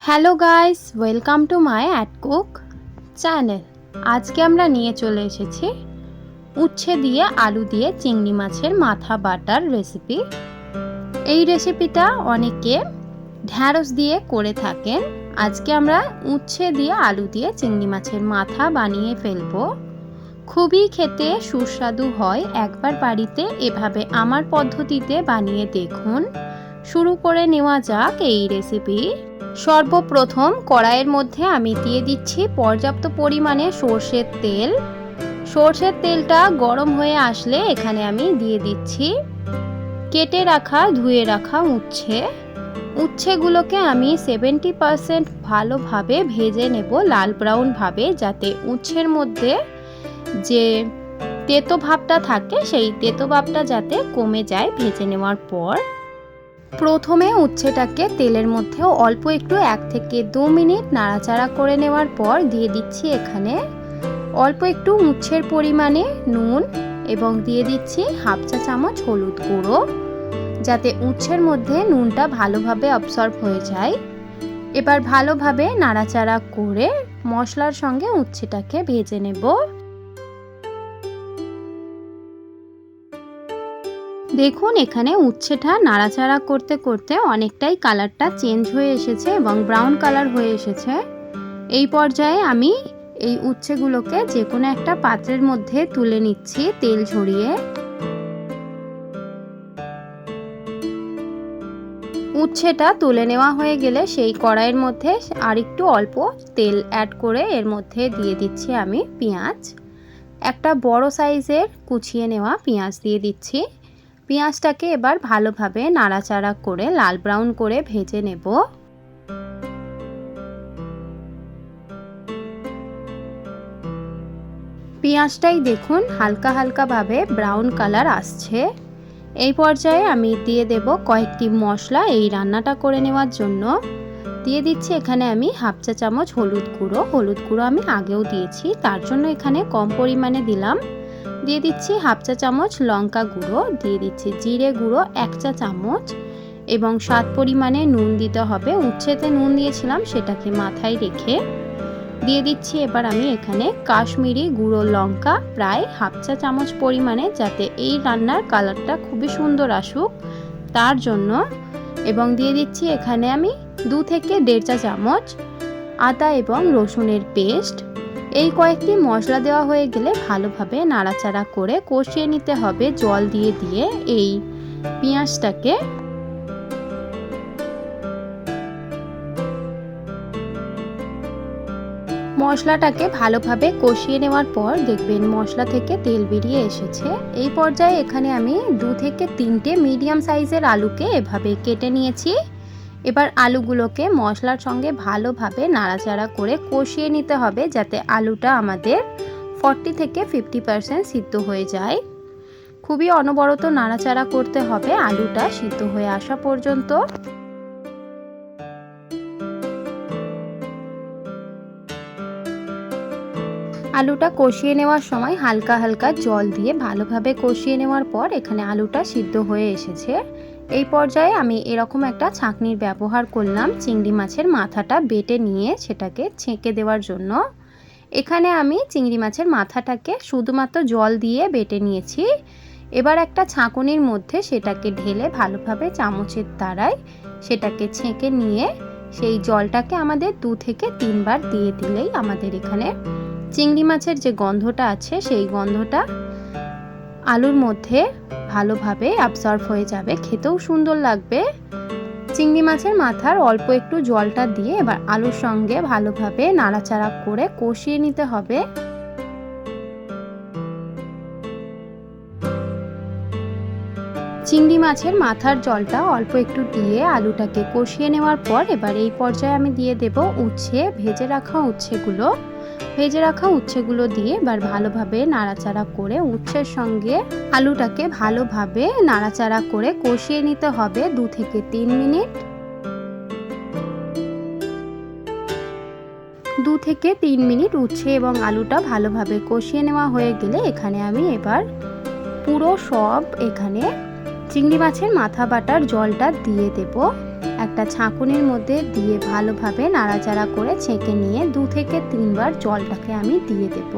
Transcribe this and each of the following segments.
Hello guys, welcome to my at cook channel. আজকে আমরা নিয়ে চলে এসেছি উচ্ছে দিয়ে আলু দিয়ে চিংড়ি মাছের মাথা বাটার রেসিপি। এই রেসিপিটা অনেকে ঢ্যাঁড়স দিয়ে করে থাকেন। আজকে আমরা উচ্ছে দিয়ে আলু দিয়ে চিংড়ি মাছের মাথা বানিয়ে ফেলবো। খুবই খেতে সুস্বাদু হয়। একবার বাড়িতে এভাবে আমার পদ্ধতিতে বানিয়ে দেখুন। শুরু করে নেওয়া যাক এই রেসিপি। সর্বপ্রথম কড়াইয়ের মধ্যে আমি দিয়ে দিচ্ছি পর্যাপ্ত পরিমাণে সর্ষের তেল। সর্ষের তেলটা গরম হয়ে আসলে এখানে আমি দিয়ে দিচ্ছি কেটে রাখা ধুয়ে রাখা উচ্ছেগুলোকে আমি 70% ভালোভাবে ভেজে নেব, লাল ব্রাউন ভাবে, যাতে উচ্ছের মধ্যে যে তেতো ভাবটা থাকে সেই তেতো ভাবটা যাতে কমে যায় ভেজে নেওয়ার পর। প্রথমে উচ্ছেটাকে তেলের মধ্যে অল্প একটু 1 থেকে 2 মিনিট নাড়াচাড়া করে নেওয়ার পর দিয়ে দিচ্ছি এখানে অল্প একটু উচ্ছের পরিমাণে নুন এবং দিয়ে দিচ্ছি হাফ চা চামচ হলুদ গুঁড়ো, যাতে উচ্ছের মধ্যে নুনটা ভালোভাবে অবসর্ব হয়ে যায়। এবার ভালোভাবে নাড়াচাড়া করে মশলার সঙ্গে উচ্ছেটাকে ভেজে নেব। দেখুন এখানে উচ্ছেটা নাড়াচাড়া করতে করতে অনেকটাই কালারটা চেঞ্জ হয়ে এসেছে এবং ব্রাউন কালার হয়ে এসেছে। এই পর্যায়ে আমি এই উচ্ছেগুলোকে যে কোনো একটা পাত্রের মধ্যে তুলে নিচ্ছি তেল ঝরিয়ে। উচ্ছেটা তুলে নেওয়া হয়ে গেলে সেই কড়াইয়ের মধ্যে আর একটু অল্প তেল অ্যাড করে এর মধ্যে দিয়ে দিচ্ছি আমি পেঁয়াজ। একটা বড় সাইজের কুচিয়ে নেওয়া পেঁয়াজ দিয়ে দিচ্ছি। পেঁয়াজটাকে এবার ভালোভাবে নাড়াচাড়া করে লাল ব্রাউন করে ভেজে নেব। পেঁয়াজটাই দেখুন হালকা হালকা ভাবে ব্রাউন কালার আসছে। এই পর্যায়ে আমি দিয়ে দেব কয়েকটি মশলা এই রান্নাটা করে নেওয়ার জন্য। দিয়ে দিচ্ছি এখানে আমি হাফ চা চামচ হলুদ গুঁড়ো আমি আগেও দিয়েছি, তার জন্য এখানে কম পরিমাণে দিলাম। দিয়ে দিচ্ছি হাফ চা চামচ লঙ্কা গুঁড়ো, দিয়ে দিচ্ছি জিরে গুঁড়ো 1 চা চামচ এবং স্বাদ পরিমাণে নুন দিতে হবে। উচ্ছেতে নুন দিয়েছিলাম সেটাকে মাথায় রেখে দিয়ে দিচ্ছি এবার আমি এখানে কাশ্মীরি গুঁড়ো লঙ্কা প্রায় হাফ চা চামচ পরিমাণে, যাতে এই রান্নার কালারটা খুবই সুন্দর আসুক তার জন্য। এবং দিয়ে দিচ্ছি এখানে আমি 2 থেকে 1.5 চা চামচ আদা এবং রসুনের পেস্ট। এই কয়েকটি মশলা দেওয়া হয়ে গেলে ভালোভাবে নাড়াচাড়া করে কষিয়ে নিতে হবে জল দিয়ে দিয়ে এই পেঁয়াজটাকে। মশলাটাকে ভালোভাবে কষিয়ে নেওয়ার পর দেখবেন মশলা থেকে তেল বেরিয়ে এসেছে। এই পর্যায়ে এখানে আমি 2 থেকে 3টে মিডিয়াম সাইজের আলুকে এভাবে কেটে নিয়েছি। এবার আলুগুলোকে মশলার সঙ্গে ভালোভাবে নাড়াচাড়া করে কষিয়ে নিতে হবে, যাতে আলুটা আমাদের 40 থেকে 50% সিদ্ধ হয়ে যায়। খুবই অনবরত নাড়াচাড়া করতে হবে আলুটা সিদ্ধ হয়ে আসা পর্যন্ত। আলুটা কষিয়ে নেওয়ার সময় হালকা হালকা জল দিয়ে ভালোভাবে কষিয়ে নেওয়ার পর এখানে আলুটা সিদ্ধ হয়ে এসেছে। এই পর্যায়ে আমি এরকম একটা ছাঁকনির ব্যবহার করলাম চিংড়ি মাছের মাথাটা বেটে নিয়ে সেটাকে ছেঁকে দেওয়ার জন্য। এখানে আমি চিংড়ি মাছের মাথাটাকে শুধুমাত্র জল দিয়ে বেটে নিয়েছি। এবার একটা ছাঁকুনির মধ্যে সেটাকে ঢেলে ভালোভাবে চামচের দ্বারায় সেটাকে ছেঁকে নিয়ে সেই জলটাকে আমাদের 2 থেকে 3 বার দিয়ে দিলেই আমাদের এখানে চিংড়ি মাছের যে গন্ধটা আছে সেই গন্ধটা আলুর মধ্যে ভালোভাবে অ্যাবসর্ব হয়ে যাবে, খেতেও সুন্দর লাগবে। চিংড়ি মাছের মাথার অল্প একটু জলটা দিয়ে এবার আলুর সঙ্গে ভালোভাবে নাড়াচাড়া করে কষিয়ে নিতে হবে। চিংড়ি মাছের মাথার জলটা অল্প একটু দিয়ে আলুটাকে কষিয়ে নেওয়ার পর এবার এই পর্যায়ে আমি দিয়ে দেব ভেজে রাখা উচ্ছেগুলো দিয়ে এবার ভালোভাবে নাড়াচাড়া করে উচ্ছের সঙ্গে আলুটাকে ভালোভাবে নাড়াচাড়া করে কষিয়ে নিতে হবে 2 থেকে 3 মিনিট। 2 থেকে 3 মিনিট উচ্ছে এবং আলুটা ভালোভাবে কষিয়ে নেওয়া হয়ে গেলে এখানে আমি এবার পুরো সব এখানে চিংড়ি মাছের মাথা বাটার জলটা দিয়ে দেব। একটা ছাঁকুনির মধ্যে দিয়ে ভালোভাবে নাড়াচাড়া করে ছেঁকে নিয়ে 2 থেকে 3 বার জলটাকে আমি দিয়ে দেব।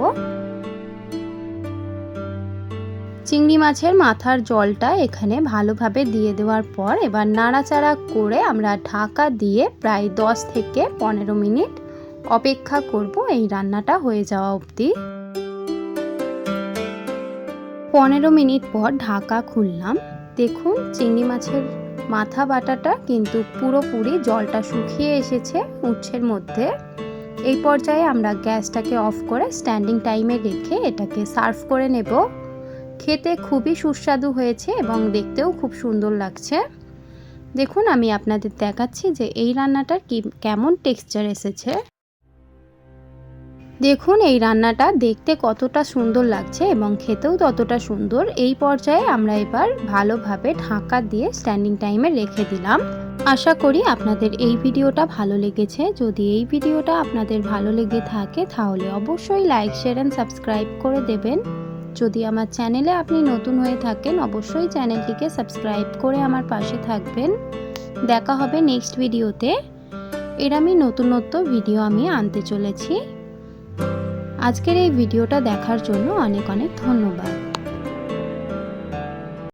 চিংড়ি মাছের মাথার জলটা এখানে ভালোভাবে দিয়ে দেওয়ার পর এবার নাড়াচাড়া করে আমরা ঢাকা দিয়ে প্রায় 10 থেকে 15 মিনিট অপেক্ষা করব এই রান্নাটা হয়ে যাওয়া অবধি। 15 মিনিট পর ঢাকা খুললাম। দেখুন চিংড়ি মাছের মাথা বাটাটা কিন্তু পুরোপুরি জলটা শুকিয়ে এসেছে উচ্ছের মধ্যে। এই পর্যায়ে আমরা গ্যাসটাকে অফ করে স্ট্যান্ডিং টাইমে রেখে এটাকে সার্ভ করে নেব। খেতে খুবই সুস্বাদু হয়েছে এবং দেখতেও খুব সুন্দর লাগছে। দেখুন আমি আপনাদের দেখাচ্ছি যে এই রান্নাটার কেমন টেক্সচার এসেছে। দেখুন এই রান্নাটা দেখতে কতটা সুন্দর লাগছে এবং খেতেও ততটা সুন্দর। এই পর্যায়ে আমরা এবার ভালোভাবে ঢাকা দিয়ে স্ট্যান্ডিং টাইমে রেখে দিলাম। আশা করি আপনাদের এই ভিডিওটা ভালো লেগেছে। যদি এই ভিডিওটা আপনাদের ভালো লেগে থাকে তাহলে অবশ্যই লাইক, শেয়ার এন্ড সাবস্ক্রাইব করে দেবেন। যদি আমার চ্যানেলে আপনি নতুন হয়ে থাকেন অবশ্যই চ্যানেলটিকে সাবস্ক্রাইব করে আমার পাশে থাকবেন। দেখা হবে নেক্সট ভিডিওতে। এরকমই নতুন ভিডিও আমি আনতে চলেছি। আজকের এই ভিডিওটা দেখার জন্য অনেক অনেক ধন্যবাদ।